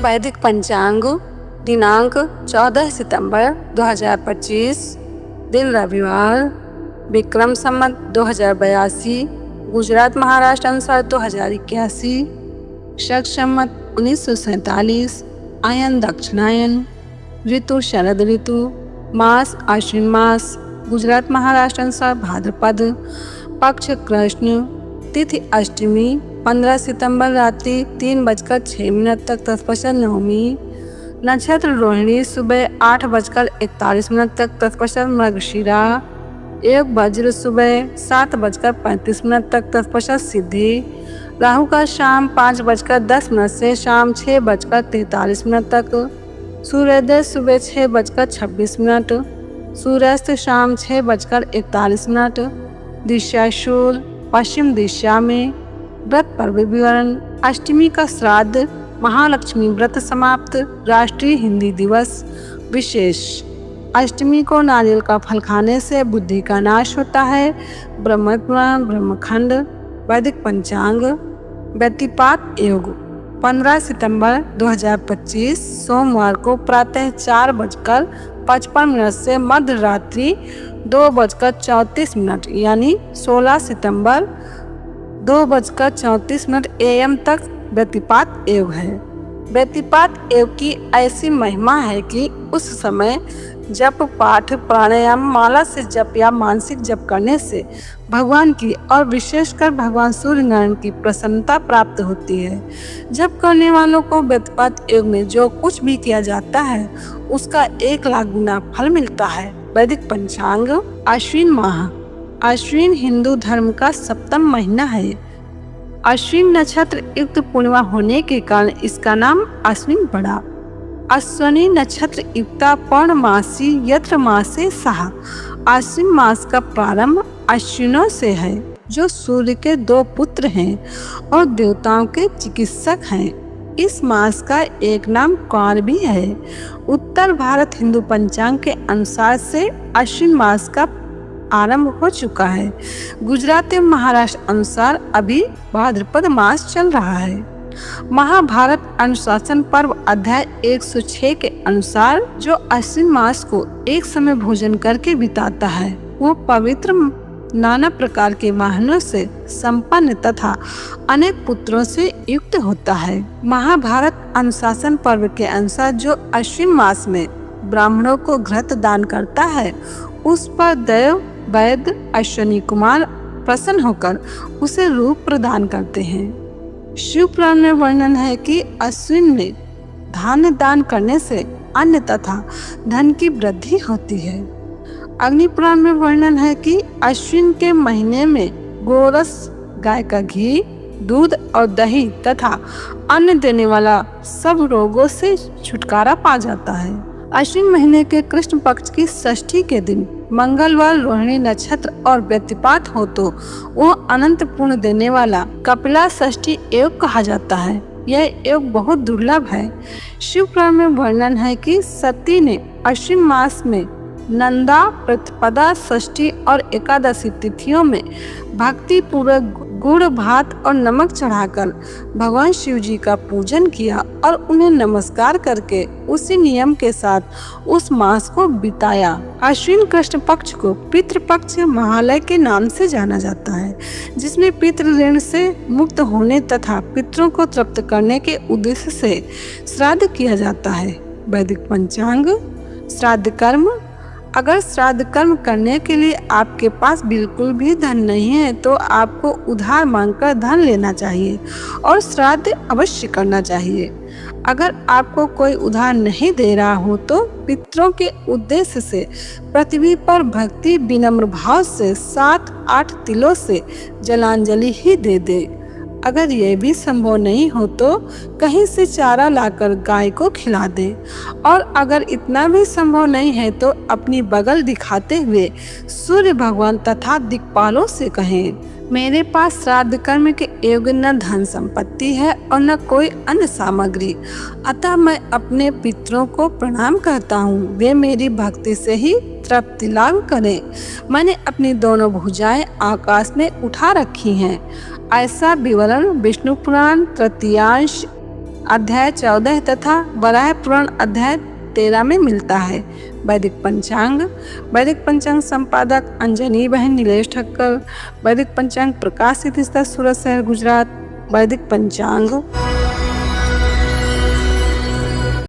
वैदिक पंचांग दिनांक 14 सितंबर 2025, दिन रविवार, विक्रम संवत 2082, गुजरात महाराष्ट्र अनुसार 2081, शक संवत 1947, आयन दक्षिणायन, ऋतु शरद ऋतु, मास आश्विन मास, गुजरात महाराष्ट्र अनुसार भाद्रपद, पक्ष कृष्ण, तिथि अष्टमी, 15 सितंबर रात्रि 3:06 तक तत्पश्चात नवमी, नक्षत्र रोहिणी, सुबह 8:41 तक तत्पश्चात मृगशिरा, योग वज्र, सुबह 7:35 तक तत्पश्चात सिद्धि, राहु का शाम 5:10 से शाम 6:43 तक, सूर्योदय सुबह 6:26, सूर्यास्त शाम 6:41, दिशा शूल पश्चिम दिशा में, व्रत पर्व विवरण, अष्टमी का श्राद्ध, महालक्ष्मी व्रत समाप्त, राष्ट्रीय हिंदी दिवस विशेष, अष्टमी को नारियल का फल खाने से बुद्धि का नाश होता है। ब्रह्म पुराण ब्रह्मखंड, वैदिक पंचांग, व्यतिपात योग 15 सितंबर 2025 सोमवार को प्रातः 4:55 से मध्य रात्रि 2:34 यानी 16 सितंबर 2:34 AM तक व्यतिपात योग है। व्यतिपात योग की ऐसी महिमा है कि उस समय जप पाठ प्राणायाम माला से जप या मानसिक जप करने से भगवान की और विशेषकर भगवान सूर्य नारायण की प्रसन्नता प्राप्त होती है। जप करने वालों को व्यतिपात योग में जो कुछ भी किया जाता है उसका 1 लाख गुना फल मिलता है। वैदिक पंचांग अश्विन माह, अश्विन हिंदू धर्म का 7वां महीना है। अश्विन नक्षत्र युक्त पूर्णिमा होने के कारण इसका नाम अश्विन पड़ा। अश्विनी नक्षत्र युक्ता पौर्णमासी यत्र मासे सहा। अश्विन मास का प्रारंभ अश्विनों से है जो सूर्य के 2 पुत्र हैं और देवताओं के चिकित्सक हैं। इस मास का एक नाम कौर भी है। उत्तर भारत हिंदू पंचांग के अनुसार से अश्विन मास का आरंभ हो चुका है। गुजरात एवं महाराष्ट्र अनुसार अभी भाद्रपद मास चल रहा है। महाभारत अनुशासन पर्व अध्याय 106 के अनुसार जो अश्विन मास को एक समय भोजन करके बिताता है वो पवित्र नाना प्रकार के वाहनों से संपन्न तथा अनेक पुत्रों से युक्त होता है। महाभारत अनुशासन पर्व के अनुसार जो अश्विन मास में ब्राह्मणों को घृत दान करता है उस पर देव वैद्य अश्विनी कुमार प्रसन्न होकर उसे रूप प्रदान करते हैं। शिव पुराण में वर्णन है कि अश्विन में धान्य दान करने से अन्न तथा धन की वृद्धि होती है। अग्नि पुराण में वर्णन है कि अश्विन के महीने में गोरस, गाय का घी, दूध और दही तथा अन्न देने वाला सब रोगों से छुटकारा पा जाता है। अश्विन महीने के कृष्ण पक्ष की षष्ठी के दिन मंगलवार रोहिणी नक्षत्र और व्यतिपात हो तो वो अनंत पुण्य देने वाला कपिला षष्ठी योग कहा जाता है। यह योग बहुत दुर्लभ है। शिव पुराण में वर्णन है कि सती ने अश्विन मास में नंदा, प्रतिपदा, षष्ठी और एकादशी तिथियों में भक्ति पूर्वक गुड़, भात और नमक चढ़ाकर भगवान शिव जी का पूजन किया और उन्हें नमस्कार करके उसी नियम के साथ उस मास को बिताया। अश्विन कृष्ण पक्ष को पितृपक्ष महालय के नाम से जाना जाता है, जिसमें पितृ ऋण से मुक्त होने तथा पितरों को तृप्त करने के उद्देश्य से श्राद्ध किया जाता है। वैदिक पंचांग श्राद्ध कर्म। अगर श्राद्ध कर्म करने के लिए आपके पास बिल्कुल भी धन नहीं है तो आपको उधार मांगकर धन लेना चाहिए और श्राद्ध अवश्य करना चाहिए। अगर आपको कोई उधार नहीं दे रहा हो तो पितरों के उद्देश्य से पृथ्वी पर भक्ति विनम्र भाव से 7-8 तिलों से जलांजलि ही दे दे। अगर यह भी संभव नहीं हो तो कहीं से चारा लाकर गाय को खिला दे और अगर इतना भी संभव नहीं है तो अपनी बगल दिखाते हुए सूर्य भगवान तथा दिक्पालों से कहें, मेरे पास श्राद्ध कर्म के योग्य न धन संपत्ति है और न कोई अन्य सामग्री, अतः मैं अपने पितरों को प्रणाम करता हूँ। वे मेरी भक्ति से ही तृप्ति लाभ करें। मैंने अपनी दोनों भुजाएं आकाश में उठा रखी हैं। ऐसा विवरण विष्णु पुराण तृतीयांश अध्याय 14 तथा वराह पुराण अध्याय 13 में मिलता है। वैदिक पंचांग संपादक अंजनी बहन नीलेश ठक्कर। वैदिक पंचांग प्रकाशित सूरत शहर गुजरात। वैदिक पंचांग